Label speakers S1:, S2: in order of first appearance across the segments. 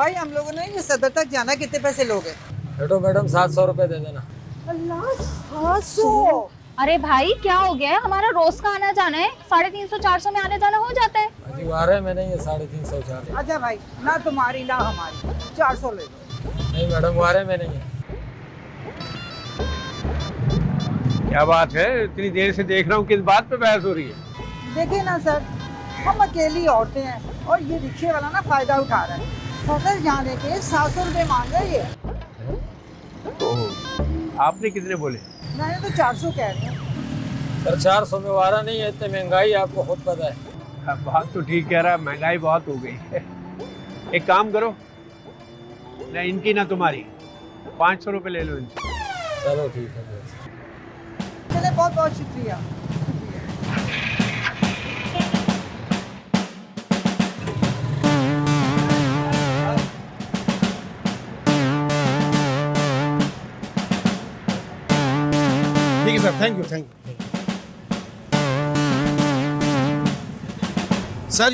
S1: भाई हम लोगों ने ये सदर तक जाना, कितने पैसे लोगे?
S2: बेटो मैडम 700 रुपए दे देना।
S1: अल्लाह, 700?
S3: अरे भाई क्या हो गया है, हमारा रोज का आना जाना है, 350-400 में आने जाना हो जाता है।
S2: अजी आ रहे में नहीं है 350 400।
S1: अच्छा भाई, ना तुम्हारी ना हमारी, 400 ले लो।
S2: नहीं मैडम वारे में नहीं है।
S4: क्या बात है, इतनी देर से देख रहा हूँ, किस बात पे बहस हो रही है?
S1: देखिए ना सर, हम अकेली औरतें हैं और ये रिक्शे वाला ना फायदा उठा रहा है। सदर जाने के 700 रुपए मांग रहे हैं ये।
S4: आपने कितने बोले?
S1: मैंने तो 400 कह रही हूँ।
S2: सर 400 में वारा नहीं है, इतनी महंगाई आपको खुद पता है।
S4: बात तो ठीक कह रहा है, महंगाई बहुत हो गई है। एक काम करो, ना इनकी ना तुम्हारी, 500 रुपये ले लो इनसे।
S2: चलो ठीक है।
S1: चले, बहुत बहुत शुक्रिया।
S5: ठीक है सर, थैंक यू सर।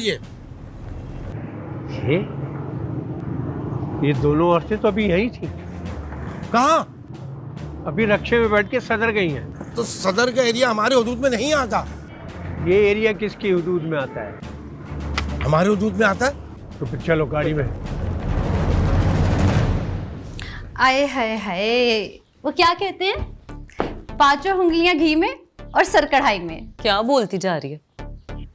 S4: ये दोनों औरतें तो अभी यही थी,
S5: कहाँ?
S4: अभी रक्षे में बैठ के सदर गई हैं।
S5: तो सदर का एरिया हमारे हुदूद में नहीं आता।
S4: ये एरिया किसकी हुदूद में आता है?
S5: हमारे हुदूद में आता है।
S4: तो फिर चलो गाड़ी में।
S3: आए हाय हाय, वो क्या कहते हैं, 5 उंगलियां घी में और सर कढ़ाई में।
S6: क्या बोलती जा रही है?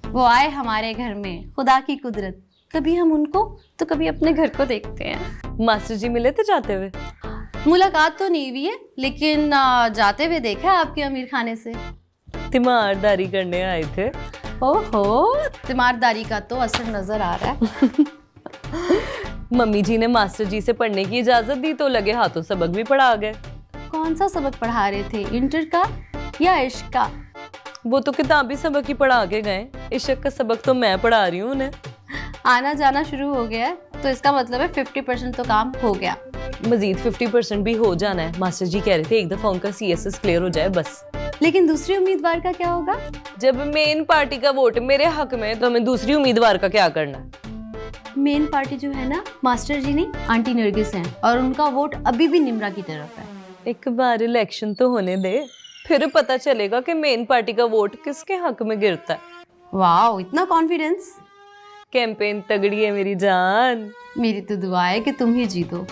S3: वो आए हमारे घर में, खुदा की कुदरत, कभी हम उनको तो कभी अपने घर को देखते हैं।
S6: मास्टर जी मिले थे जाते हुए?
S3: मुलाकात तो नहीं हुई है, लेकिन जाते हुए देखा है आपके अमीर खाने से।
S6: तीमारदारी करने आए थे।
S3: ओहो, तीमारदारी का तो असर नजर आ रहा है।
S6: मम्मी जी ने मास्टर जी से पढ़ने की इजाजत दी तो लगे हाथों सबक भी पढ़ा गए।
S3: कौन सा सबक पढ़ा रहे थे, इंटर का या इश्क का?
S6: वो तो किताबी सबक ही पढ़ा के गए, इश्क का सबक तो मैं पढ़ा रही हूँ उन्हें।
S3: आना जाना शुरू हो गया है तो इसका मतलब है 50% तो काम हो गया।
S6: मजीद 50% भी हो जाना है। मास्टर जी कह रहे थे एक दफा उनका CSS क्लियर हो जाए बस।
S3: लेकिन दूसरी उम्मीदवार का क्या होगा?
S6: जब मेन पार्टी का वोट मेरे हक में तो हमें दूसरी उम्मीदवार का क्या करना है?
S3: मेन पार्टी जो है ना, मास्टर जी नहीं, आंटी नरगिस हैं, और उनका वोट अभी भी निम्रा की तरफ है।
S6: एक बार इलेक्शन तो होने दे, फिर पता चलेगा कि मेन पार्टी का वोट किसके हक में गिरता है।
S3: वाह, इतना कॉन्फिडेंस।
S6: कैंपेन तगड़ी है मेरी जान।
S3: मेरी तो दुआ है कि तुम ही जीतो।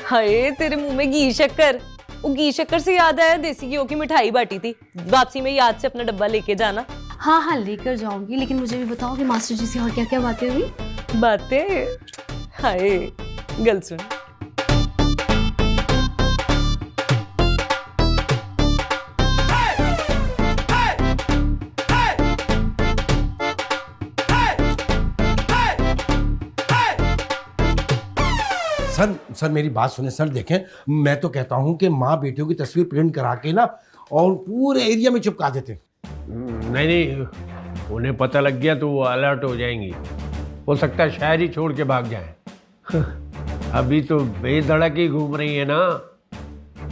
S6: हाय तेरे मुंह में घी शक्कर। वो घी शक्कर से याद आया, देसी घी की मिठाई बांटी थी, वापसी में याद से अपना डब्बा लेके जाना।
S3: हाँ हाँ, लेकर जाऊंगी, लेकिन मुझे भी बताओ कि मास्टर जी से और क्या क्या बातें हुई।
S6: बातें? हाय गल सुन।
S5: सर मेरी बात सुने सर, देखें मैं तो कहता हूँ कि माँ बेटियों की तस्वीर प्रिंट करा के ना और पूरे एरिया में चिपका देते।
S4: नहीं, उन्हें पता लग गया तो वो अलर्ट हो जाएंगी, हो सकता है शहर ही छोड़ के भाग जाएं। अभी तो बेधड़क ही घूम रही है ना,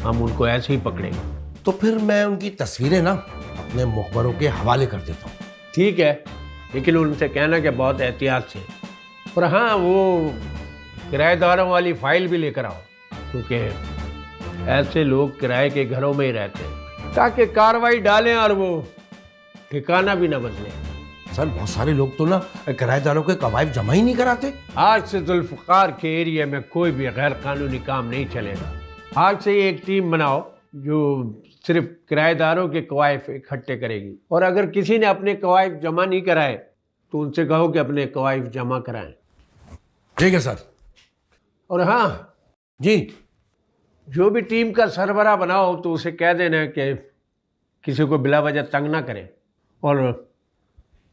S4: हम उनको ऐसे ही पकड़ेंगे।
S5: तो फिर मैं उनकी तस्वीरें ना अपने मुखबरों के हवाले कर देता हूँ।
S4: ठीक है, लेकिन उनसे कहना कि बहुत एहतियात से, और हाँ वो किराएदारों वाली फाइल भी लेकर आओ, क्योंकि ऐसे लोग किराए के घरों में ही रहते हैं, ताकि कार्रवाई डालें और वो ठिकाना भी ना बदले।
S5: सर बहुत सारे लोग तो ना किराएदारों के कवायद जमा ही नहीं कराते।
S4: आज से जुल्फकार के एरिया में कोई भी गैर कानूनी काम नहीं चलेगा। आज से एक टीम बनाओ जो सिर्फ किराएदारों के कवायद इकट्ठे करेगी, और अगर किसी ने अपने कवायद जमा नहीं कराए तो उनसे कहो कि अपने कवायद जमा कराएं।
S5: ठीक है सर।
S4: और हाँ
S5: जी,
S4: जो भी टीम का सरबराह बनाओ तो उसे कह देना कि किसी को बिला वजह तंग ना करें, और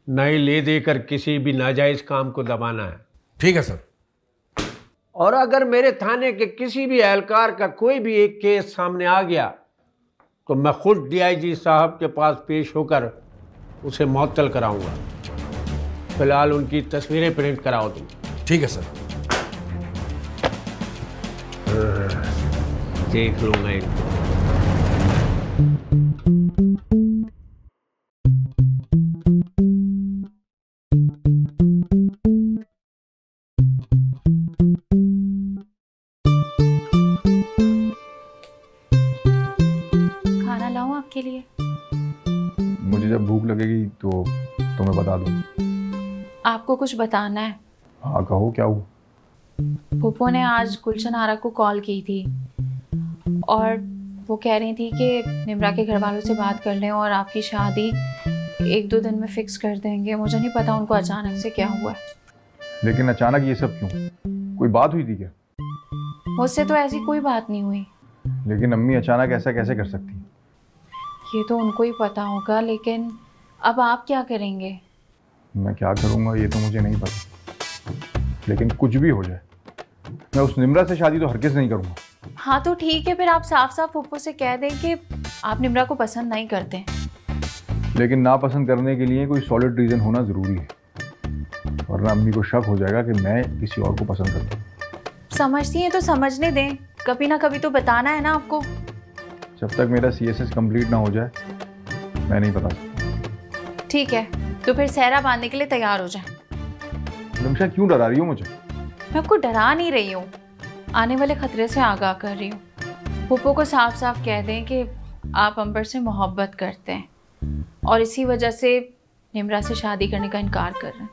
S4: न ही ले देकर किसी भी नाजायज़ काम को दबाना है।
S5: ठीक है सर।
S4: और अगर मेरे थाने के किसी भी एहलकार का कोई भी एक केस सामने आ गया तो मैं खुद DIG साहब के पास पेश होकर उसे मुअत्तल कराऊंगा। फिलहाल उनकी तस्वीरें प्रिंट कराओ तुम।
S5: ठीक है सर।
S4: देख लूंगा एक।
S3: के लिए?
S7: मुझे जब भूख लगेगी तो तुम्हें बता दूँ।
S3: आपको कुछ बताना है।
S7: हाँ कहो, क्या हुआ?
S3: फूफो ने आज गुलशन आरा को कॉल की थी और वो कह रही थी कि निम्रा के घर वालों से बात कर लें और आपकी शादी 1-2 दिन में फिक्स कर देंगे। मुझे नहीं पता उनको अचानक से क्या हुआ है।
S7: लेकिन अचानक ये सब क्यों? कोई बात हुई थी क्या?
S3: मुझसे तो ऐसी कोई बात नहीं हुई।
S7: लेकिन अम्मी अचानक ऐसा कैसे कर सकती हैं?
S3: ये तो उनको ही पता होगा, लेकिन अब आप क्या करेंगे?
S7: मैं क्या करूँगा ये तो मुझे नहीं पता, लेकिन कुछ भी हो जाए मैं उस निम्रा से शादी तो हरगिज़ नहीं करूँगा।
S3: हाँ तो ठीक है, फिर आप साफ साफ फूफो से कह दें कि आप निम्रा को पसंद नहीं करते।
S7: लेकिन नापसंद करने के लिए कोई सॉलिड रीज़न होना ज़रूरी है, वरना अम्मी को शक हो जाएगा कि मैं किसी और को पसंद करता हूँ।
S3: समझती हैं तो समझने दें, कभी ना कभी तो बताना है ना आपको।
S7: जब तक मेरा CSS कंप्लीट ना हो जाए मैं नहीं बता सकता।
S3: ठीक है, तो फिर सहरा बांधने के लिए तैयार हो जाए।
S7: लम्शा क्यों डरा रही हो मुझे?
S3: मैं आपको डरा नहीं रही हूँ, आने वाले खतरे से आगाह कर रही हूँ। फूफो को साफ साफ कह दें कि आप अंबर से मोहब्बत करते हैं और इसी वजह से निम्रा से शादी करने का इनकार कर रहे हैं।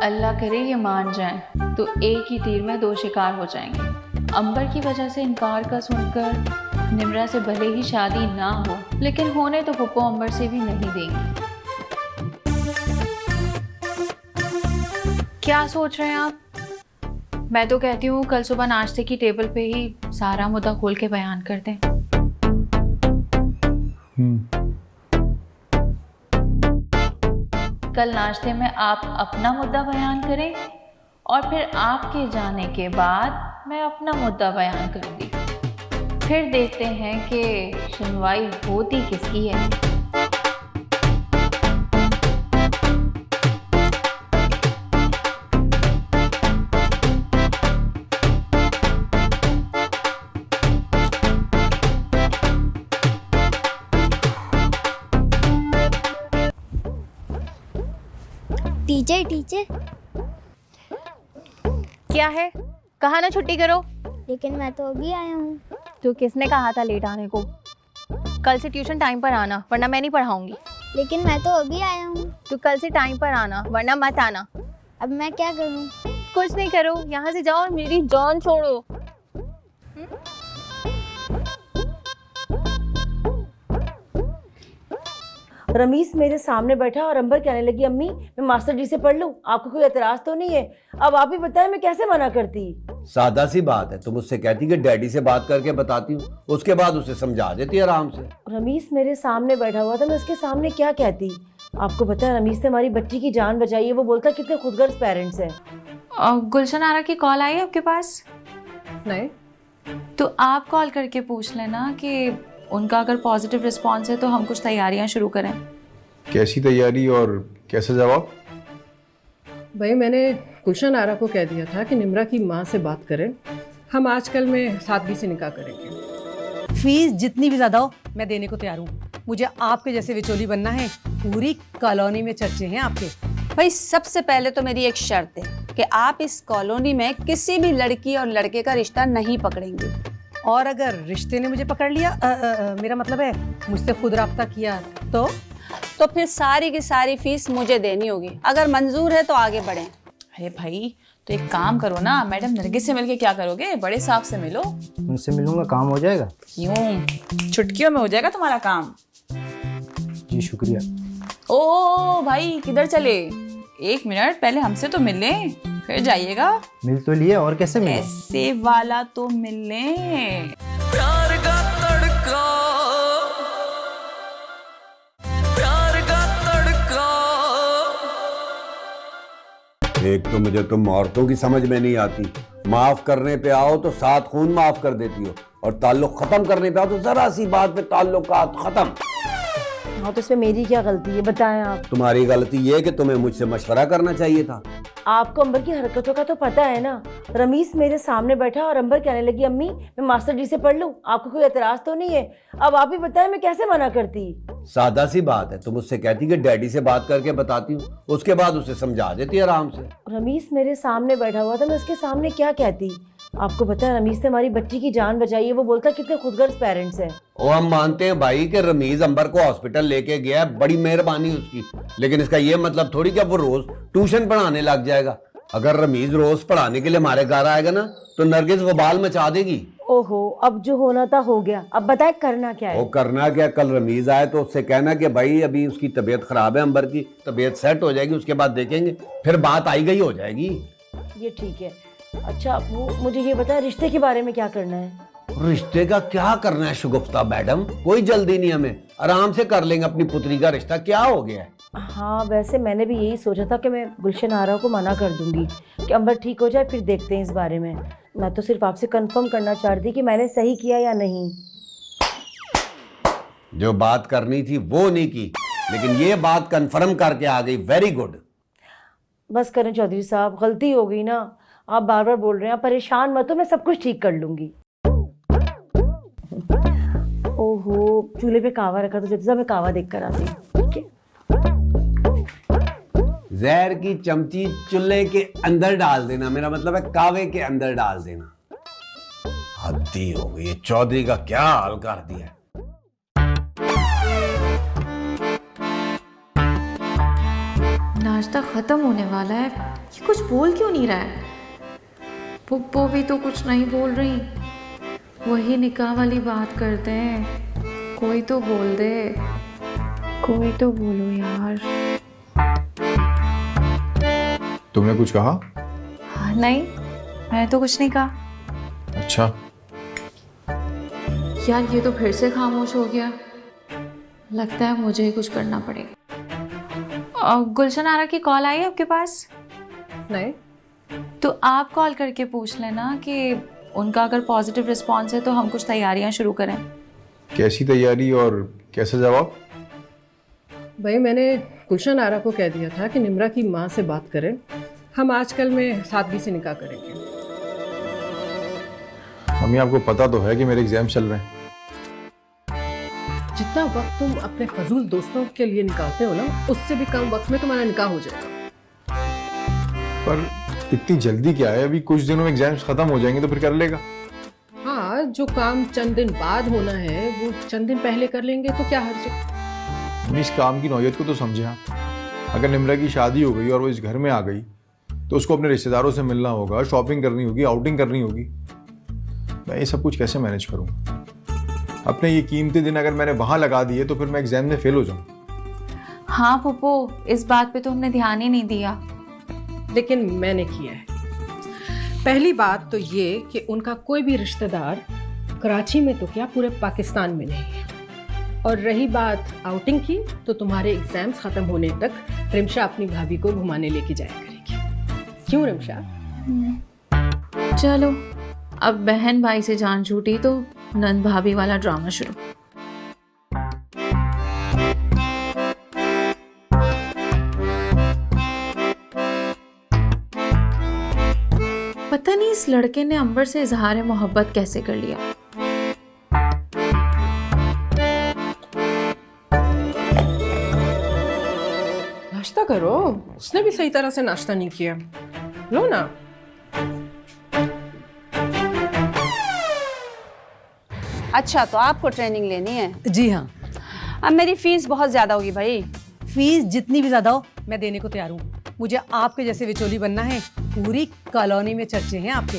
S3: अल्लाह करे ये मान जाएं तो एक ही तीर में 2 शिकार हो जाएंगे। अंबर की वजह से इनकार का सुनकर निम्रा से भले ही शादी ना हो, लेकिन होने तो फूफो अंबर से भी नहीं देंगी। क्या सोच रहे हैं आप? मैं तो कहती हूँ कल सुबह नाश्ते की टेबल पे ही सारा मुद्दा खोल के बयान कर दें। कल नाश्ते में आप अपना मुद्दा बयान करें और फिर आपके जाने के बाद मैं अपना मुद्दा बयान करूँगी। फिर देखते हैं कि सुनवाई होती किसकी है।
S8: टीचर टीचर,
S3: क्या है? कहा ना छुट्टी करो।
S8: लेकिन मैं तो अभी आया हूँ।
S3: तो किसने कहा था लेट आने को? कल से ट्यूशन टाइम पर आना, वरना मैं नहीं पढ़ाऊंगी।
S8: लेकिन मैं तो अभी आया हूँ।
S3: तो कल से टाइम पर आना, वरना मत आना।
S8: अब मैं क्या करूँ?
S3: कुछ नहीं करो, यहाँ से जाओ और मेरी जान छोड़ो।
S9: रमीस मेरे सामने बैठा और अंबर कहने लगी अम्मी मैं मास्टर जी से पढ़ लूं, आपको कोई एतराज तो नहीं है? अब आप ही बताएं मैं कैसे मना करती।
S5: सादा सी बात है, तुम उससे कहती कि डैडी से बात करके बताती हूँ, उसके बाद उसे समझा देती आराम से।
S9: रमीस मेरे सामने बैठा हुआ था, मैं उसके सामने क्या कहती? आपको पता है रमीस ने हमारी बच्ची की जान बचाई है। वो बोलता कितने खुदगर्ज पेरेंट्स हैं।
S3: गुलशन आरा की कॉल आई आपके पास?
S6: नहीं।
S3: तो आप कॉल करके पूछ लेना कि उनका अगर पॉजिटिव रिस्पॉन्स है तो हम कुछ तैयारियां शुरू करें।
S7: कैसी तैयारी और कैसे जवाब?
S2: भाई मैंने गुलशन आरा को कह दिया था कि निम्रा की माँ से बात करें, हम आजकल में सादगी से निकाह करेंगे।
S10: फीस जितनी भी ज़्यादा हो मैं देने को तैयार हूँ। मुझे आपके जैसे विचोली बनना है। पूरी कॉलोनी में चर्चे हैं आपके।
S11: भाई सबसे पहले तो मेरी एक शर्त है कि आप इस कॉलोनी में किसी भी लड़की और लड़के का रिश्ता नहीं पकड़ेंगे।
S10: और अगर रिश्ते ने मुझे पकड़ लिया, मेरा मतलब है मुझसे खुद राब्ता किया, तो
S11: फिर सारी की सारी फीस मुझे देनी होगी। अगर मंजूर है तो आगे बढ़ें।
S6: अरे भाई तो एक काम करो ना, मैडम नरगिस से मिलके क्या करोगे? बड़े साहब से मिलो।
S12: उनसे मिलूंगा, काम हो जाएगा।
S6: यूं चुटकियों में हो जाएगा तुम्हारा काम।
S12: जी शुक्रिया।
S6: ओ भाई किधर चले? 1 मिनट पहले हमसे तो मिल लें, फिर जाइएगा।
S12: मिल तो लिए, और कैसे मिले?
S6: ऐसे वाला तो मिल लें।
S13: प्यार का तड़का, प्यार का तड़का।
S5: एक तो मुझे तुम औरतों की समझ में नहीं आती, माफ करने पे आओ तो 7 खून माफ कर देती हो, और ताल्लुक खत्म करने पे आओ तो जरा सी बात पे ताल्लुकात खत्म।
S9: हाँ तो इसमें मेरी क्या गलती है बताएं आप?
S5: तुम्हारी गलती ये है कि तुम्हें मुझसे मशवरा करना चाहिए था।
S9: आपको अंबर की हरकतों का तो पता है ना। रमीस मेरे सामने बैठा और अंबर कहने लगी अम्मी मैं मास्टर जी से पढ़ लूं, आपको कोई एतराज तो नहीं है? अब आप ही बताएं मैं कैसे मना करती।
S5: सादा सी बात है, तुम उससे कहती कि डैडी से बात करके बताती हूँ, उसके बाद उसे समझा देती आराम से।
S9: रमीस मेरे सामने बैठा हुआ था, मैं उसके सामने क्या कहती? आपको पता है रमीज ने हमारी बच्ची की जान बचाई है। वो बोलता है कितने खुदगर्ज पेरेंट्स हैं।
S5: और हम मानते हैं भाई कि रमीज अंबर को हॉस्पिटल लेके गया है, बड़ी मेहरबानी उसकी, लेकिन इसका ये मतलब थोड़ी कि अब वो रोज ट्यूशन पढ़ाने लग जाएगा। अगर रमीज रोज पढ़ाने के लिए हमारे घर आएगा ना तो नरगिस वबाल मचा देगी।
S9: ओहो, अब जो होना था हो गया। अब बताए करना क्या है?
S5: वो करना क्या, कल रमीज आए तो उससे कहना कि भाई अभी उसकी तबीयत खराब है, अंबर की तबीयत सेट हो जाएगी, उसके बाद देखेंगे, फिर बात आई गई हो जाएगी।
S9: ये ठीक है। अच्छा वो मुझे ये बताए रिश्ते के बारे में क्या करना है?
S5: रिश्ते का क्या करना है शगुफ्ता मैडम, कोई जल्दी नहीं, हमें आराम से कर लेंगे अपनी पुत्री का रिश्ता, क्या हो गया है।
S9: हाँ वैसे मैंने भी यही सोचा था कि मैं गुलशन आरा को मना कर दूंगी कि अंबर ठीक हो जाए, फिर देखते हैं इस बारे में। मैं तो सिर्फ आपसे कंफर्म करना चाहती थी कि मैंने सही किया या नहीं।
S5: जो बात करनी थी वो नहीं की, लेकिन ये बात कंफर्म करके आ गई, वेरी गुड।
S9: बस करें चौधरी साहब, गलती हो गई ना, आप बार बार बोल रहे हैं, आप परेशान मत हो, मैं सब कुछ ठीक कर लूंगी। ओहो, चूल्हे पे कावा रखा, तो चौधरी साहब मैं कावा देख कर आती हूँ। ठीक है।
S5: जहर की चमची चूल्हे के अंदर डाल देना, मेरा मतलब है कावे के अंदर डाल देना। हद्दी हो गई, चौधरी का क्या हाल कर दिया है।
S3: नाश्ता खत्म होने वाला है, ये कुछ बोल क्यों नहीं रहा है? पुप्पो भी तो कुछ नहीं बोल रही, वही निकाह वाली बात करते हैं। कोई तो बोल दे, कोई तो बोलो यार।
S7: तुमने कुछ कहा?
S3: नहीं, मैंने तो कुछ नहीं कहा।
S7: अच्छा
S3: यार ये तो फिर से खामोश हो गया, लगता है मुझे ही कुछ करना पड़ेगा। गुलशन आरा की कॉल आई आपके पास?
S2: नहीं।
S3: तो आप कॉल करके पूछ लेना कि उनका अगर पॉजिटिव रिस्पॉन्स है तो हम कुछ तैयारियां शुरू करें।
S7: कैसी तैयारी और कैसा जवाब?
S2: भाई मैंने गुलशन आरा को कह दिया था कि निम्रा की माँ से बात करें, हम आजकल में सादगी से निकाह करेंगे।
S7: मम्मी आपको पता तो है कि मेरे एग्जाम चल रहे हैं।
S2: जितना वक्त तुम अपने फजूल दोस्तों के लिए निकालते हो ना, उससे भी कम वक्त में तुम्हारा निकाह हो जाएगा।
S7: पर इतनी जल्दी क्या है, अभी कुछ दिनों में एग्जाम्स खत्म हो जाएंगे तो फिर कर लेगा।
S2: हाँ, जो काम चंद दिन बाद होना है वो चंद दिन पहले कर लेंगे तो क्या हर्ज है।
S7: इस काम की नौयत को तो समझे। हाँ, अगर निम्रा की शादी हो गई और वो इस घर में आ गई तो उसको अपने रिश्तेदारों से मिलना होगा, शॉपिंग करनी होगी, आउटिंग करनी होगी। मैं ये सब कुछ कैसे मैनेज करूँगा? अपने ये कीमती दिन अगर मैंने वहाँ लगा दिए तो फिर मैं एग्जाम में फेल हो जाऊँ।
S3: हाँ पुप्पो, इस बात पे तो हमने ध्यान ही नहीं दिया,
S2: लेकिन मैंने किया है। पहली बात तो ये कि उनका कोई भी रिश्तेदार कराची में तो क्या पूरे पाकिस्तान में नहीं है। और रही बात आउटिंग की, तो तुम्हारे एग्जाम्स खत्म होने तक रिमशा अपनी भाभी को घुमाने लेके जाया करेगी। क्यों रिमशा?
S3: चलो अब बहन भाई से जान छूटी तो नंद भाभी वाला ड्रामा शुरू। पता नहीं इस लड़के ने अंबर से इजहार मोहब्बत कैसे कर लिया।
S2: नाश्ता करो, उसने भी सही तरह से नाश्ता नहीं किया। लो ना।
S11: अच्छा तो आपको ट्रेनिंग लेनी है?
S10: जी हाँ।
S11: अब मेरी फीस बहुत ज्यादा होगी भाई।
S10: फीस जितनी भी ज्यादा हो मैं देने को तैयार हूँ। मुझे आपके जैसे विचोली बनना है, पूरी कॉलोनी में चर्चे हैं आपके।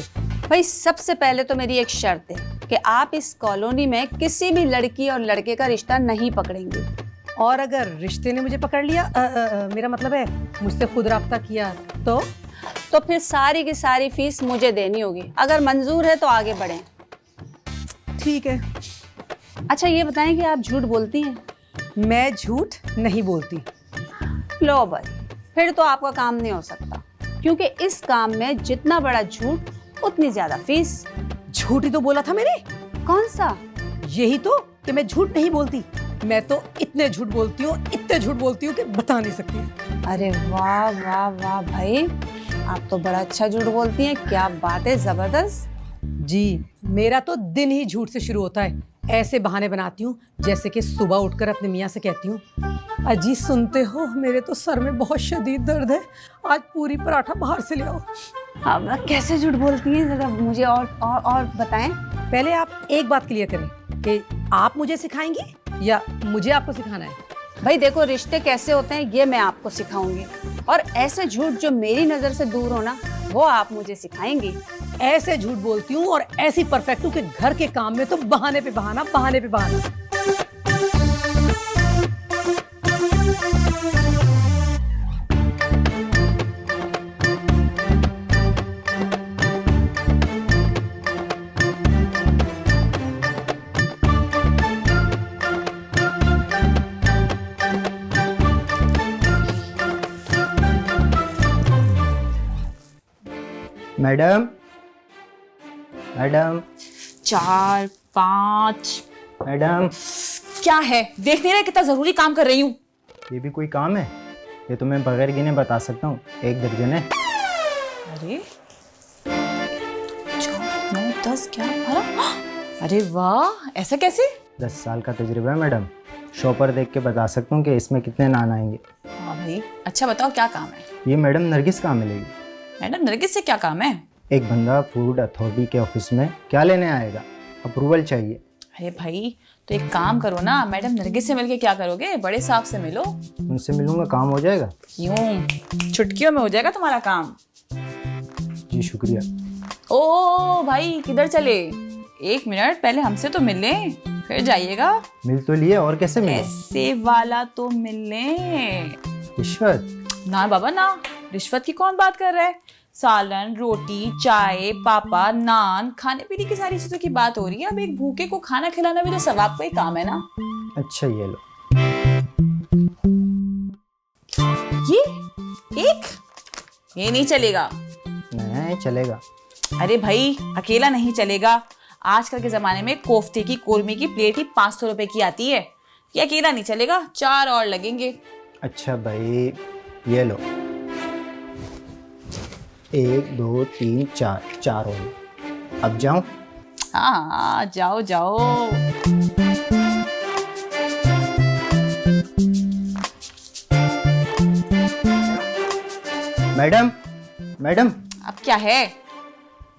S11: भाई सबसे पहले तो मेरी एक शर्त है कि आप इस कॉलोनी में किसी भी लड़की और लड़के का रिश्ता नहीं पकड़ेंगे।
S10: और अगर रिश्ते ने मुझे पकड़ लिया, मेरा मतलब है मुझसे खुद राब्ता किया तो
S11: फिर सारी की सारी फीस मुझे देनी होगी। अगर मंजूर है तो आगे बढ़ें।
S10: ठीक है।
S11: अच्छा ये बताएं कि आप झूठ बोलती हैं?
S10: मैं झूठ नहीं बोलती।
S11: लो भाई, फिर तो आपका काम नहीं हो सकता, क्योंकि इस काम में जितना बड़ा झूठ उतनी ज्यादा फीस।
S10: झूठ ही तो बोला था मैंने।
S11: कौन सा?
S10: यही तो कि मैं झूठ नहीं बोलती। मैं तो इतने झूठ बोलती हूँ, इतने झूठ बोलती हूँ कि बता नहीं सकती।
S11: अरे वाह वाह वाह भाई, आप तो बड़ा अच्छा झूठ बोलती हैं। क्या बात है, जबरदस्त।
S10: जी, मेरा तो दिन ही झूठ से शुरू होता है। ऐसे बहाने बनाती हूँ जैसे कि सुबह उठकर अपने मियाँ से कहती हूँ, अजी सुनते हो, मेरे तो सर में बहुत शदीद दर्द है, आज पूरी पराठा बाहर से ले आओ।
S11: अब कैसे झूठ बोलती हैं, जरा मुझे और बताएं।
S10: पहले आप एक बात क्लियर करें कि आप मुझे सिखाएंगी या मुझे आपको सिखाना है?
S11: भाई देखो, रिश्ते कैसे होते हैं ये मैं आपको सिखाऊंगी, और ऐसे झूठ जो मेरी नजर से दूर हो ना, वो आप मुझे सिखाएंगी।
S10: ऐसे झूठ बोलती हूँ और ऐसी परफेक्ट हूँ कि घर के काम में तो बहाने पे बहाना, बहाने पे बहाना।
S12: Madam, madam,
S3: 4 5।
S12: मैडम,
S3: क्या है? देख नहीं रहे कितना जरूरी काम कर रही हूँ।
S12: ये भी कोई काम है? ये तो मैं बगैर गिने बता सकता हूँ, 1 दर्जन है।
S3: अरे 4 9 10 11 12। अरे वाह, ऐसा कैसे?
S12: 10 साल का तजुर्बा है मैडम। शॉपर देख के बता सकता हूँ कि इसमें कितने नान आएंगे।
S3: हाँ भाई, अच्छा बताओ क्या काम है?
S12: ये मैडम नरगिस कहाँ मिलेगी?
S3: मैडम नरगिस से क्या काम है?
S12: एक बंदा फूड अथॉरिटी के ऑफिस में क्या लेने आएगा? अप्रूवल चाहिए।
S3: अरे भाई, तो एक काम करो ना, मैडम नरगिस से मिलके क्या करोगे? बड़े साहब से मिलो।
S12: उनसे मिलूंगा, काम हो जाएगा?
S3: यूं चुटकियों में हो जाएगा तुम्हारा काम।
S12: जी शुक्रिया।
S3: ओ भाई, किधर चले? 1 मिनट, पहले हमसे तो मिल लें, फिर जाइएगा।
S12: मिल तो लिए, और कैसे मिले?
S3: ऐसे वाला तो मिल लें।
S12: रिश्वत?
S3: ना बाबा ना, रिश्वत की कौन बात कर रहा है? सालन, रोटी, चाय, पापा, नान, खाने पीने की सारी चीजों की बात हो रही है। अब एक भूखे को खाना खिलाना भी तो सवाब का ही काम है ना।
S12: अच्छा ये लो।
S3: ये नहीं चलेगा।
S12: नहीं चलेगा।
S3: अरे भाई, अकेला नहीं चलेगा। आजकल के जमाने में कोफ्ते की कोरमे की प्लेट ही 500 रुपए की आती है। ये अकेला नहीं चलेगा, 4 और लगेंगे।
S12: अच्छा भाई, ये लो। 1 2 3 4 और। अब जाऊं?
S3: हाँ, जाओ जाओ।
S12: मैडम, मैडम,
S3: अब क्या है?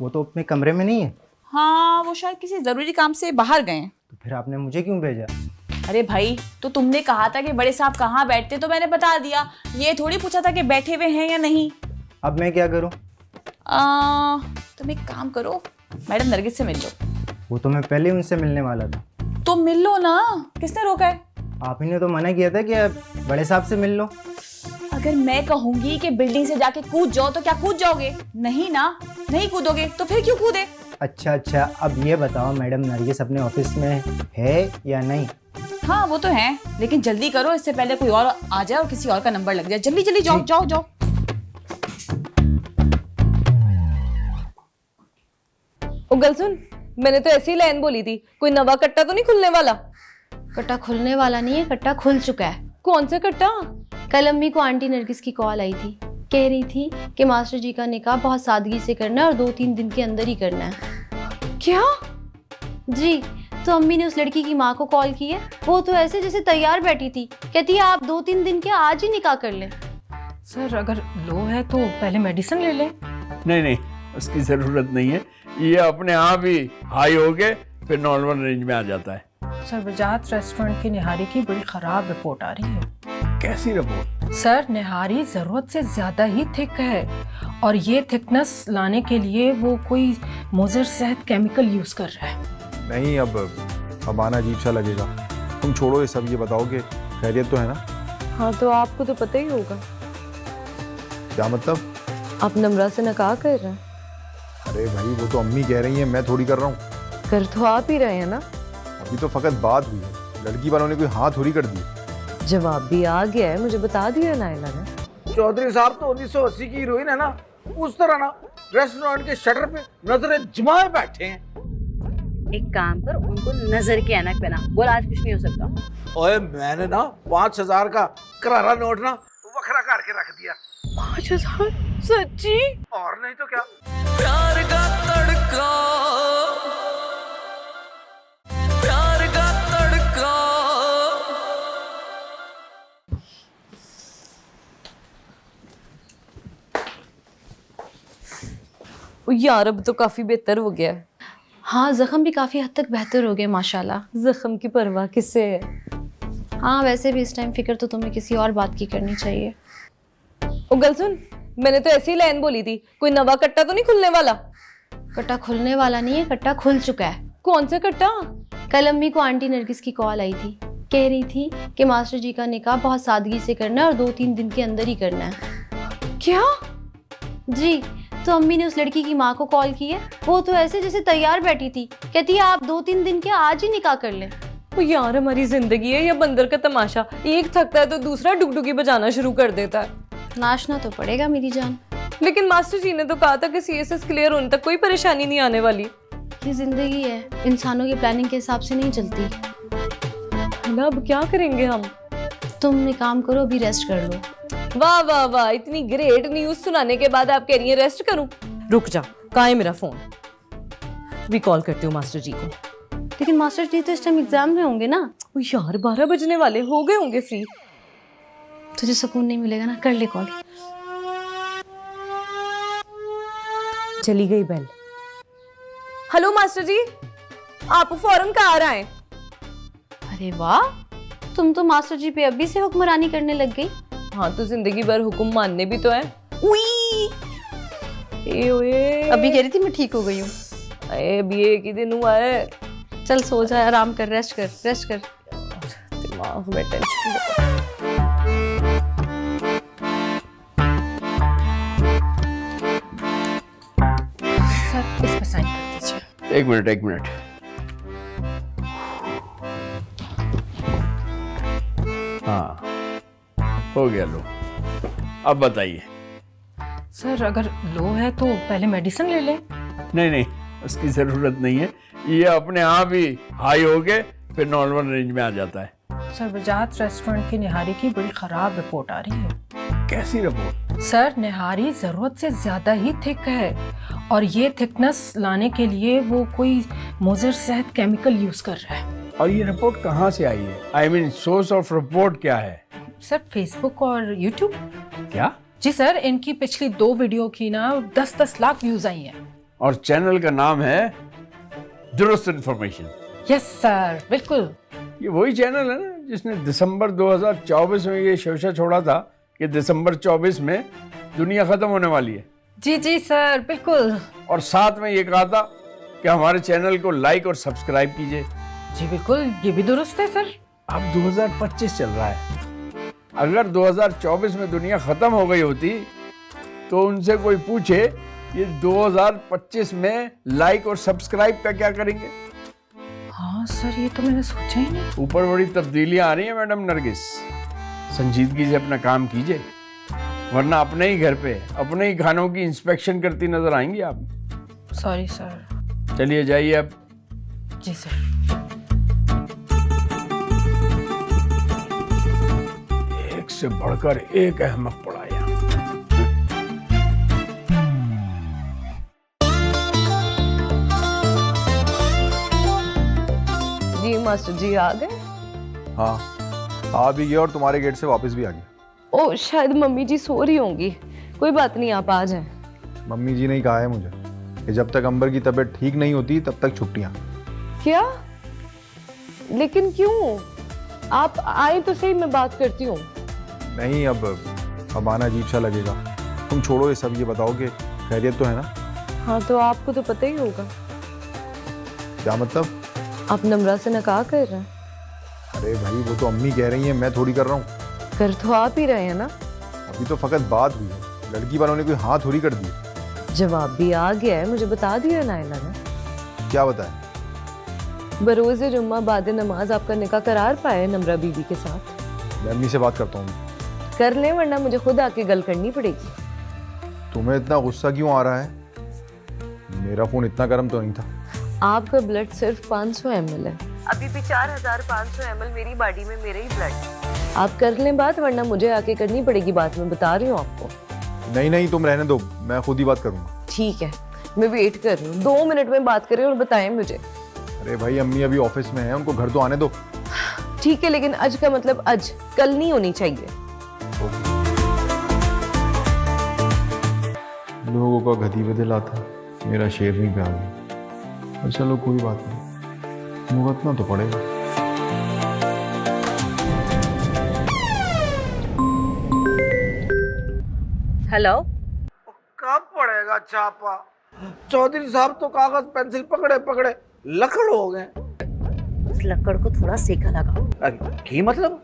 S12: वो तो अपने कमरे में नहीं है।
S3: हाँ, वो शायद किसी जरूरी काम से बाहर गए।
S12: तो फिर आपने मुझे क्यों भेजा?
S3: अरे भाई, तो तुमने कहा था कि बड़े साहब कहाँ बैठते, तो मैंने बता दिया। ये थोड़ी पूछा था कि बैठे हुए हैं या नहीं।
S12: अब मैं क्या करूं?
S3: तुम एक काम करो, मैडम नरगिस से मिल लो।
S12: वो तो मैं पहले उनसे मिलने वाला था।
S3: तो मिल लो ना, किसने रोका है?
S12: आप ही ने तो मना किया था कि बड़े साहब से मिल लो।
S3: अगर मैं कहूंगी कि बिल्डिंग से जाके कूद जाओ तो क्या कूद जाओगे? नहीं ना, नहीं कूदोगे तो फिर क्यों कूदे?
S12: अच्छा, अब ये बताओ मैडम, नरगिस अपने ऑफिस में है या नहीं?
S3: हाँ वो तो है, लेकिन जल्दी करो, इससे पहले कोई और आ जाए और किसी और का नंबर लग जाए। जल्दी जल्दी जाओ जाओ जाओ।
S6: ओ गल सुन, मैंने तो ऐसी लाइन बोली थी, कोई नवा कट्टा तो नहीं खुलने वाला?
S8: कट्टा खुलने वाला नहीं है, कट्टा खुल चुका है।
S6: कौन सा कट्टा?
S8: कल अम्मी को आंटी नरगिस की कॉल आई थी, कह रही थी कि मास्टर जी का निकाह बहुत सादगी से करना है और 2-3 दिन के अंदर ही करना है।
S6: क्या?
S8: जी, तो अम्मी ने उस लड़की की माँ को कॉल की है। वो तो ऐसे जैसे तैयार बैठी थी, कहती है आप 2-3 दिन के आज ही निकाह कर लें।
S2: सर, अगर लो है तो पहले मेडिसिन ले लें।
S4: नहीं, उसकी ज़रूरत नहीं है। ये अपने आप ही हाई हो के फिर नॉर्मल रेंज में आ जाता है।
S2: सर, बजाज रेस्टोरेंट की निहारी की बड़ी ख़राब रिपोर्ट आ रही है।
S4: कैसी रिपोर्ट?
S2: सर, निहारी ज़रूरत से ज़्यादा ही थिक है और ये थिकनेस लाने के लिए वो कोई मुज़र सेहत केमिकल यूज़ कर रहा है।
S7: नहीं, अब आना अजीब सा लगेगा। तुम छोड़ो ये सब, ये बताओ कि खैरियत तो है ना?
S6: हाँ, तो आपको तो पता ही होगा।
S7: क्या मतलब?
S6: आप नम्रा से निकाह कर रहे हैं?
S7: अरे भाई, वो तो अम्मी कह रही हैं, मैं थोड़ी कर रहा हूँ।
S6: कर तो आप ही रहे हैं ना।
S7: अभी तो फकत बात हुई है, लड़की वालों ने कोई हाँ थोड़ी कर दी।
S6: जवाब भी आ गया है, मुझे बता दिया नायला ने।
S14: चौधरी साहब तो 1980 की हीरोइन है ना, उस तरह ना रेस्टोरेंट के शटर पे नजरें जमाए बैठे हैं।
S15: एक काम कर, उनको नजर के ऐनक पहना, बोल आज कुछ नहीं हो सकता।
S14: ओए, मैंने ना 5000 का करारा नोट ना वखरा करके रख दिया।
S6: 5000? सच्ची?
S14: और नहीं तो क्या।
S13: प्यार का तड़का, प्यार का तड़का।
S6: यार अब तो काफी बेहतर हो गया है।
S8: हाँ, जख्म भी काफ़ी हद तक बेहतर हो गए माशाल्लाह।
S6: जख्म की परवाह किससे है?
S8: हाँ, वैसे भी इस टाइम फिक्र तो तुम्हें किसी और बात की करनी चाहिए।
S6: ओ गल सुन, मैंने तो ऐसी ही लाइन बोली थी, कोई नवा कट्टा तो नहीं खुलने वाला?
S8: कट्टा खुलने वाला नहीं है, कट्टा खुल चुका है।
S6: कौन सा कट्टा?
S8: कल अम्मी को आंटी नरगिस की कॉल आई थी, कह रही थी कि मास्टर जी का निकाह बहुत सादगी से करना है और 2-3 दिन के अंदर ही करना है।
S6: क्या?
S8: जी, तो अम्मी ने उस लड़की की माँ को कॉल की है। वो तो ऐसे जैसे तैयार बैठी थी, कहती है आप 2-3 दिन के आज ही निकाह कर लें।
S6: ओ यार, हमारी जिंदगी है या बंदर का तमाशा, एक थकता है तो दूसरा डुगडुगी बजाना शुरू कर देता है।
S8: नाचना तो पड़ेगा मेरी जान।
S6: लेकिन मास्टर जी ने तो कहा था कि CSS क्लियर होने तक कोई परेशानी नहीं आने वाली।
S8: ये जिंदगी है, इंसानों की प्लानिंग के हिसाब से नहीं चलती।
S6: ना अब क्या करेंगे हम?
S8: तुम एक काम करो, अभी रेस्ट कर लो।
S6: वाह वाह वाह, इतनी ग्रेट न्यूज सुनाने के बाद आप कह रही हैं रेस्ट करूं? रुक जा, कहाँ है मेरा फोन? भी कॉल करती हूँ मास्टर जी को।
S8: लेकिन मास्टर जी तो इस टाइम एग्जाम में होंगे ना।
S6: ओ यार, 12 बजने वाले हो गए होंगे फ्री।
S8: तुझे सुकून नहीं मिलेगा ना, कर ले कॉल।
S6: चली गई बेल। हेलो मास्टर जी, आप फौरन कहाँ आ रहे हैं?
S8: अरे वाह, तुम तो मास्टर जी पे अभी से हुक्मरानी करने लग गई।
S6: हाँ, तो जिंदगी भर हुक्म मानने भी तो है।
S8: अभी कह रही थी मैं ठीक हो गई हूँ।
S6: अभी एक ही दिन हुआ है।
S8: चल सो जा, आराम कर, रेस्ट कर, रेस्ट कर।
S6: दिमाग में टेंशन।
S2: सर, इस पर साइन कर दीजिए।
S4: एक मिनट। हाँ, हो गया लो। अब बताइए।
S2: सर, अगर लो है तो पहले मेडिसिन ले लें।
S4: नहीं, उसकी जरूरत नहीं है, ये अपने आप ही हाई हो के फिर नॉर्मल रेंज में आ जाता है।
S2: सर, वजाहत रेस्टोरेंट की निहारी की बड़ी खराब रिपोर्ट आ रही है।
S4: कैसी रिपोर्ट?
S2: सर, निहारी जरूरत से ज्यादा ही थिक है और ये थिकनेस लाने के लिए वो कोई मुज़र सेहत केमिकल यूज कर रहा है।
S4: और ये रिपोर्ट कहाँ से आई है? I mean source of report क्या है?
S2: सर, फेसबुक और यूट्यूब।
S4: क्या?
S2: जी सर, इनकी पिछली 2 वीडियो की ना 10-10 लाख व्यूज आई हैं।
S4: और चैनल का नाम है दुरुस्त इंफॉर्मेशन।
S2: यस सर, बिल्कुल।
S4: ये वही चैनल है ना जिसने दिसंबर 2024 में ये शोशा छोड़ा था कि दिसंबर 24 में दुनिया खत्म होने वाली है।
S2: जी सर, बिल्कुल।
S4: और साथ में ये कहा था कि हमारे चैनल को लाइक और सब्सक्राइब कीजिए।
S2: जी बिल्कुल, ये भी दुरुस्त है सर।
S4: अब 2025 चल रहा है, अगर 2024 में दुनिया खत्म हो गई होती तो उनसे कोई पूछे ये 2025 में लाइक और सब्सक्राइब का क्या करेंगे?
S2: हाँ सर, ये तो मैंने सोचा ही नहीं।
S4: ऊपर बड़ी तब्दीलियां आ रही हैं मैडम नरगिस, संजीदगी से अपना काम कीजिए, वरना अपने ही घर पे अपने ही खानों की इंस्पेक्शन करती नजर आएंगी आप।
S2: Sorry sir.
S4: चलिए जाइए अब।
S2: जी सर।
S4: एक से बढ़कर एक अहमक पड़ा यहाँ।
S6: जी मास्टर जी आ गए?
S7: हाँ, आ भी गए और तुम्हारे गेट से वापस भी आ गए।
S6: ओ, शायद मम्मी जी सो रही होंगी। कोई बात नहीं, आप आ जाएं।
S7: मम्मी जी ने ही कहा है मुझे कि जब तक अंबर की तबीयत ठीक नहीं होती तब तक छुट्टियां।
S6: क्या? लेकिन क्यों? आप आए तो सही, मैं बात करती हूँ।
S7: नहीं, अब आना अजीब सा लगेगा। तुम छोड़ो ये सब, ये बताओ कि खैरियत तो है ना?
S6: हाँ, तो आपको तो पता ही होगा।
S7: क्या मतलब?
S6: आप नम्रा से निकाह कर रहे हैं?
S7: अरे भाई, वो तो अम्मी कह रही है, मैं थोड़ी कर रहा हूँ।
S6: कर तो आप ही रहे हैं ना।
S7: अभी तो फकत बात हुई है, लड़की वालों ने कोई हाँ थोड़ी कर दी।
S6: जवाब भी आ गया है, मुझे बता दिया नायला ने।
S7: क्या बताया?
S6: बरोज़े जुम्मा बाद नमाज आपका निकाह करार पाए नम्रा बीबी के साथ।
S7: मैं अम्मी से बात करता हूँ।
S6: कर लें, वरना मुझे खुद आके गल करनी पड़ेगी।
S7: तुम्हें इतना गुस्सा क्यों आ रहा है? मेरा फोन इतना गर्म तो नहीं था।
S6: आपका ब्लड सिर्फ 500 ml है, अभी भी 4500 ml मेरी बॉडी में मेरे ही ब्लड। आप कर लें बात, वरना मुझे आके करनी पड़ेगी बात। मैं बता रही हूँ आपको।
S7: नहीं, तुम रहने दो, मैं खुद ही बात करूंगा।
S6: ठीक है, मैं वेट कर रही हूँ। 2 मिनट में बात करें और बताएं मुझे।
S7: अरे भाई, अम्मी अभी ऑफिस में है, उनको घर तो आने दो।
S6: ठीक है, लेकिन आज का मतलब आज, कल नहीं होनी चाहिए।
S7: लोगों का गधी बदल आता, मेरा शेरनी पे आ गया। पर चलो कोई बात नहीं, भुगतना तो पड़ेगा।
S15: हेलो।
S14: कब पड़ेगा छापा? चौधरी साहब तो कागज पेंसिल पकड़े पकड़े लकड़ हो गए।
S15: उस लकड़ को थोड़ा सेका लगाओ।
S14: की मतलब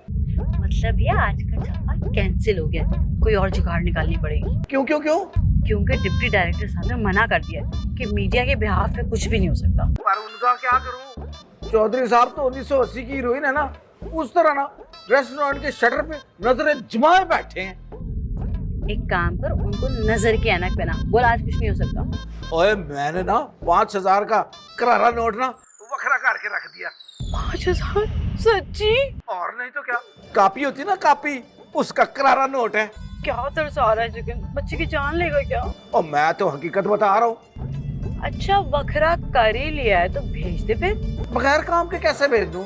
S15: ये आज का छापा कैंसिल हो गया, कोई और जुगाड़ निकालनी पड़ेगी।
S14: क्यों क्यों क्यों?
S15: क्योंकि डिप्टी डायरेक्टर साहब ने मना कर दिया कि मीडिया के बिहाफ पे कुछ भी नहीं हो सकता।
S14: पर उनका क्या करूं? चौधरी साहब तो 1980 की हीरोइन है ना, उस तरह ना रेस्टोरेंट के शटर पे नजरें जमाए बैठे हैं।
S15: एक काम कर, उनको नजर के ऐनक पहना, बोल आज कुछ नहीं हो सकता।
S14: ओए मैंने ना 5000 का करारा नोट ना वखरा करके रख दिया।
S15: 5000? सच्ची?
S14: और नहीं तो क्या, कापी होती ना कापी, उसका करारा नोट है।
S15: क्या तरस आ रहा है चिकन, बच्चे की जान लेगा क्या?
S14: और मैं तो हकीकत बता रहा हूँ।
S15: अच्छा वखरा कर ही लिया है तो भेज दे फिर।
S14: बगैर काम के कैसे भेज दूँ?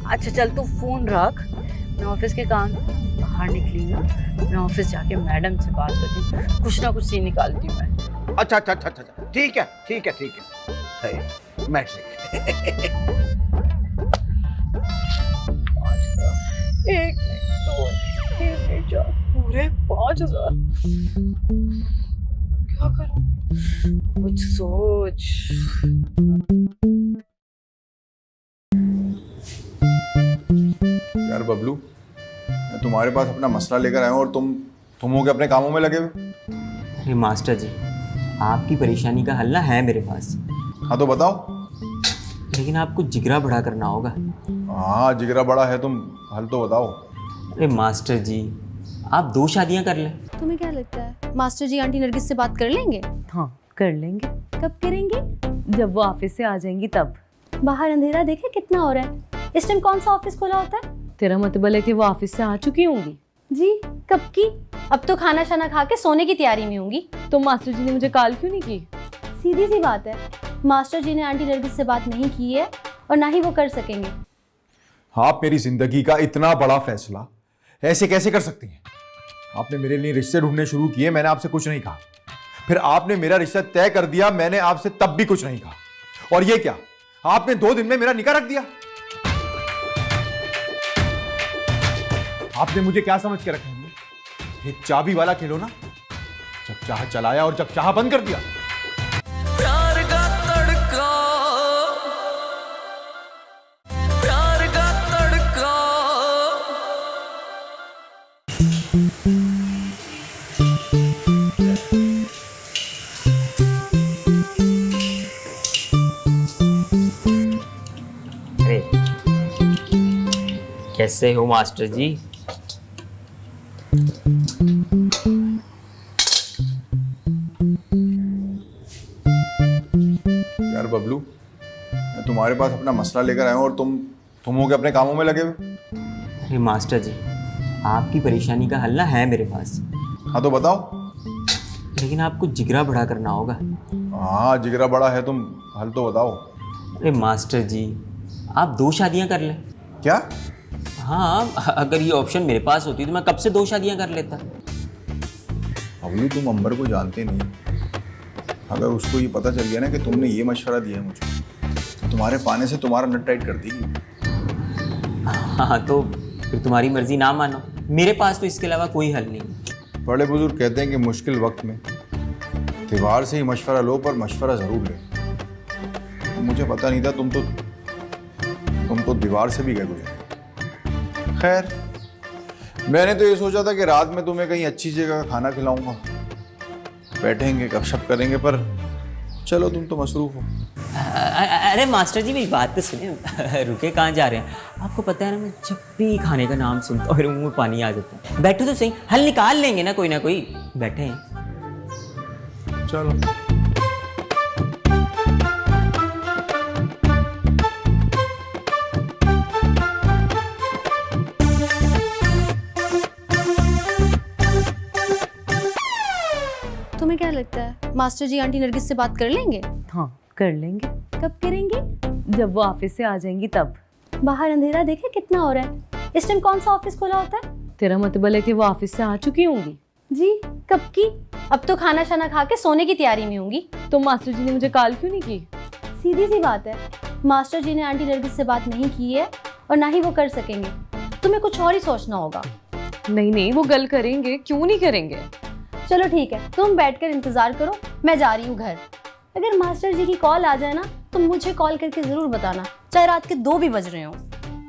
S15: अच्छा चल तू फोन रख, मैं ऑफिस के काम बाहर निकली ना, मैं ऑफिस जाके मैडम से बात करती हूँ, कुछ ना कुछ सीन निकालती हूँ मैं।
S14: अच्छा अच्छा अच्छा अच्छा ठीक है ठीक है ठीक है। मैट्रिक
S15: 1 2 3 4 पूरे 5000। क्या करूं? कुछ सोच।
S7: यार बबलू, मैं तुम्हारे पास अपना मसला लेकर आया हूँ और तुम हो के अपने कामों में लगे हुए।
S16: अरे मास्टर जी, आपकी परेशानी का हल ना है मेरे पास।
S7: हाँ तो बताओ।
S16: लेकिन आपको जिगरा बड़ा करना होगा।
S7: हाँ जिगरा बड़ा है, तुम हल तो बताओ।
S16: अरे मास्टर जी, आप 2 शादियां कर लें।
S8: तुम्हें क्या लगता है मास्टर जी आंटी नरगिस से बात कर लेंगे?
S6: हाँ कर लेंगे।
S8: कब करेंगे?
S6: जब वो ऑफिस से आ जाएंगी तब।
S8: बाहर अंधेरा देखे कितना हो रहा है, इस टाइम कौन सा ऑफिस खुला होता है?
S6: तेरा मतलब है कि वो ऑफिस से आ चुकी होंगी?
S8: जी कब की? अब तो खाना शाना खा के सोने की तैयारी में होंगी।
S6: तो मास्टर जी ने मुझे कॉल क्यों नहीं की?
S8: सीधी सी बात है, मास्टर जी ने आंटी नरगिस से बात नहीं की है और ना ही वो कर सकेंगे।
S7: आप मेरी जिंदगी का इतना बड़ा फैसला ऐसे कैसे कर सकती हैं? आपने मेरे लिए रिश्ते ढूंढने शुरू किए, मैंने आपसे कुछ नहीं कहा। फिर आपने मेरा रिश्ता तय कर दिया, मैंने आपसे तब भी कुछ नहीं कहा। और ये क्या, आपने 2 दिन में मेरा निकाह रख दिया? आपने मुझे क्या समझ के रखा है? ये चाबी वाला खिलौना, जब चाह चलाया और जब चाह बंद कर दिया।
S13: प्यार का तड़का, प्यार का तड़का।
S16: अरे कैसे हो मास्टर जी?
S7: यार बबलू, मैं तुम्हारे पास अपना मसला लेकर आया हूँ और तुम हो के अपने कामों में लगे हुए।
S16: अरे मास्टर जी, आपकी परेशानी का हल ना है मेरे पास।
S7: हाँ तो बताओ।
S16: लेकिन आपको जिगरा बड़ा करना होगा।
S7: हाँ जिगरा बड़ा है, तुम हल तो बताओ।
S16: अरे मास्टर जी, आप 2 शादियां कर लें।
S7: क्या?
S16: हाँ, अगर ये ऑप्शन मेरे पास होती तो मैं कब से 2 शादियां कर लेता।
S7: बबलू तुम अंबर को जानते नहीं, अगर उसको ये पता चल गया ना कि तुमने ये मशवरा दिया है मुझे, तो तुम्हारे पाने से तुम्हारा नट टाइट कर देगी।
S16: हाँ तो फिर तुम्हारी मर्जी ना मानो, मेरे पास तो इसके अलावा कोई हल नहीं।
S7: बड़े बुजुर्ग कहते हैं कि मुश्किल वक्त में दीवार से ही मशवरा लो, पर मशवरा ज़रूर ले। मुझे पता नहीं था, तुम तो दीवार से भी गए गुजरे। खैर, मैंने तो ये सोचा था कि रात में तुम्हें कहीं अच्छी जगह का खाना खिलाऊंगा, बैठेंगे गपशप करेंगे, पर चलो तुम तो मसरूफ हो।
S16: अरे मास्टर जी मेरी बात तो सुनिए। रुके कहाँ जा रहे हैं? आपको पता है ना, मैं जब भी खाने का नाम सुनता हूँ मेरे मुंह में पानी आ जाता है। बैठो तो सही, हल निकाल लेंगे ना कोई। बैठे हैं।
S7: चलो।
S8: तुम्हें क्या लगता है मास्टर जी आंटी नरगिस से बात कर लेंगे?
S6: हाँ कर लेंगे।
S8: कब करेंगे?
S6: जब वो ऑफिस से आ जाएंगी तब।
S8: बाहर अंधेरा देखे कितना हो रहा है, इस टाइम कौन सा ऑफिस खुला होता है?
S6: तेरा मतलब है कि वो ऑफिस से आ चुकी होंगी?
S8: जी कब की? अब तो खाना शाना खा के सोने की तैयारी में होंगी।
S6: तो मास्टर जी ने मुझे कॉल क्यों नहीं की?
S8: सीधी सी बात है, मास्टर जी ने आंटी नरगिस से बात नहीं की है और ना ही वो कर सकेंगे। तुम्हें कुछ और ही सोचना होगा।
S6: नहीं नहीं, वो गल करेंगे, क्यों नहीं करेंगे।
S8: चलो ठीक है, तुम बैठकर इंतजार करो, मैं जा रही हूँ घर। अगर मास्टर जी की कॉल आ जाए ना तो मुझे कॉल करके जरूर बताना, चाहे रात के 2 भी बज रहे हो।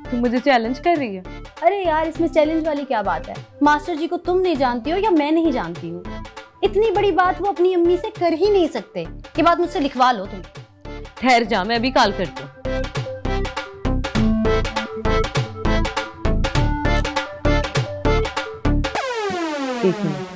S6: तुम मुझे चैलेंज कर रही है?
S8: अरे यार, इसमें चैलेंज वाली क्या बात है? मास्टर जी को तुम नहीं जानती हो या मैं नहीं जानती हूँ। इतनी बड़ी बात वो अपनी अम्मी से कर ही नहीं सकते। ये बात मुझसे लिखवा लो तुम।
S6: ठहर जा, मैं अभी कॉल करती हूँ। एक मिनट।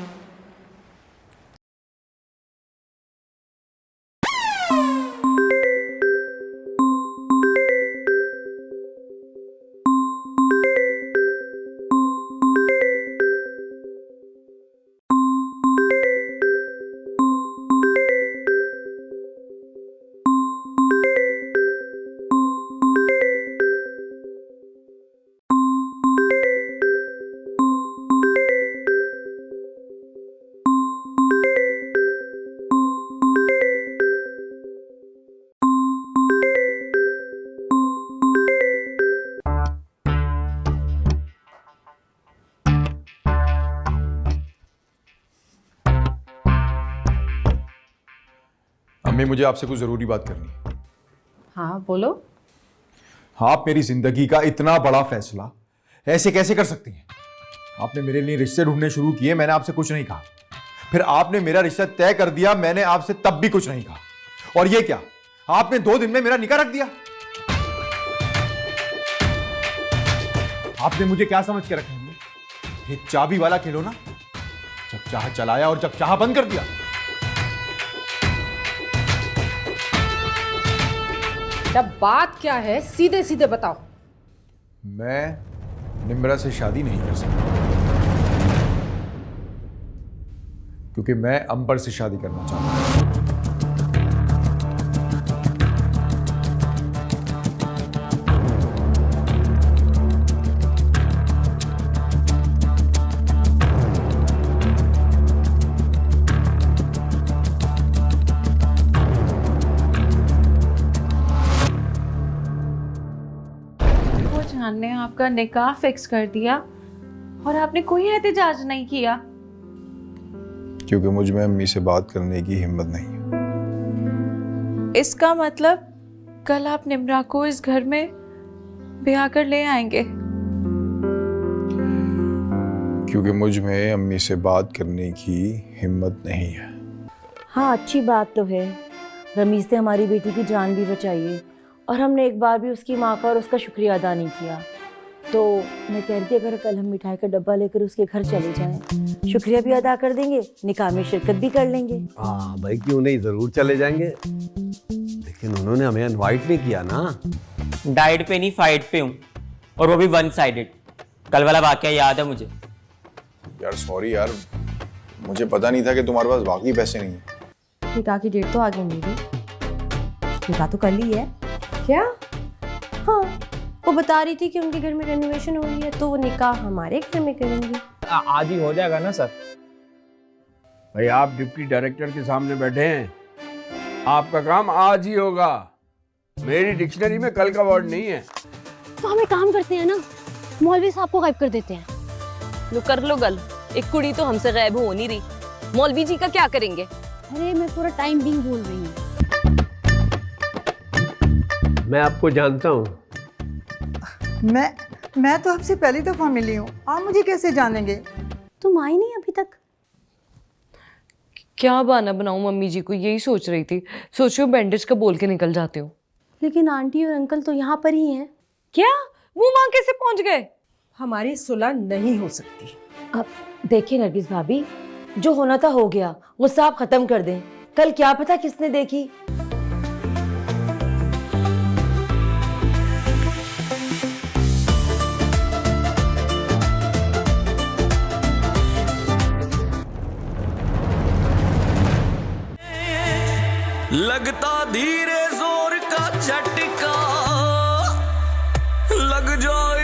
S7: अम्मी, मुझे आपसे कुछ जरूरी बात करनी है।
S2: हाँ बोलो।
S7: आप मेरी जिंदगी का इतना बड़ा फैसला ऐसे कैसे कर सकती हैं? आपने मेरे लिए रिश्ते ढूंढने शुरू किए, मैंने आपसे कुछ नहीं कहा। फिर आपने मेरा रिश्ता तय कर दिया, मैंने आपसे तब भी कुछ नहीं कहा। और ये क्या, आपने 2 दिन में मेरा निकाह रख दिया? आपने मुझे क्या समझ के रखा है? ये चाबी वाला खिलौना, जब चाह चलाया और जब चाह बंद कर दिया।
S2: तब बात क्या है, सीधे सीधे बताओ।
S7: मैं निम्रा से शादी नहीं कर सकता क्योंकि मैं अंबर से शादी करना चाहता हूं।
S3: ने आपका निकाह फिक्स कर दिया और आपने कोई एहतजाज नहीं किया?
S7: क्योंकि मुझ में अम्मी से बात करने की हिम्मत नहीं है।
S3: इसका मतलब कल आप निम्रा को इस घर में ब्याह कर ले आएंगे?
S7: क्योंकि मुझ में अम्मी से बात करने की हिम्मत नहीं है।
S9: हाँ, अच्छी बात तो है। रमीज ने हमारी बेटी की जान भी बचाई है और हमने एक बार भी उसकी माँ का और उसका शुक्रिया अदा नहीं किया। तो मैं कह रही थी अगर कल हम मिठाई का डब्बा लेकर उसके घर चले जाएं, शुक्रिया भी अदा कर देंगे, निकाह में शिरकत भी कर लेंगे।
S5: हाँ भाई, क्यों नहीं, जरूर चले जाएंगे। लेकिन उन्होंने हमें इनवाइट नहीं किया ना।
S16: डाइट पे नहीं, फाइट पे हूँ, और वो भी 1 साइडेड। कल वाला वाकया याद है मुझे।
S7: यार सॉरी यार, मुझे पता नहीं था कि तुम्हारे पास बाकी पैसे नहीं है।
S9: निकाह की डेट तो आगे नहीं, निकाह तो कल ही है।
S8: क्या? हाँ, वो बता रही थी कि उनके घर में रेनोवेशन हो रही है तो वो निकाह हमारे घर में करेंगी।
S14: आज ही हो जाएगा ना सर? भाई आप डिप्टी डायरेक्टर के सामने बैठे हैं, आपका काम आज ही होगा। मेरी डिक्शनरी में कल का वर्ड नहीं है।
S8: तो हम एक काम करते हैं ना, मौलवी साहब को गायब कर देते हैं।
S6: लो कर लो गल, एक कुड़ी तो हमसे गायब हो नहीं रही, मौलवी जी का क्या करेंगे?
S8: अरे मैं पूरा टाइम बिंग बोल रही हूँ।
S4: मैं आपको जानता हूँ।
S1: मैं तो आपसे पहली दफा मिली हूँ, आप मुझे कैसे जानेंगे?
S8: तुम आई नहीं अभी तक?
S6: क्या बहाना बनाऊं मम्मी जी को, यही सोच रही थी। सोचियो बैंडेज का बोल के निकल जाते हो।
S8: लेकिन आंटी और अंकल तो यहाँ पर ही हैं।
S6: क्या? वो वहां कैसे पहुंच गए?
S2: हमारी सुलह नहीं हो सकती।
S9: अब देखिए नरगिस भाभी, जो होना था हो गया, गुस्सा आप खत्म कर दें। कल क्या पता किसने देखी।
S13: लगता धीरे जोर का झटका लग जाए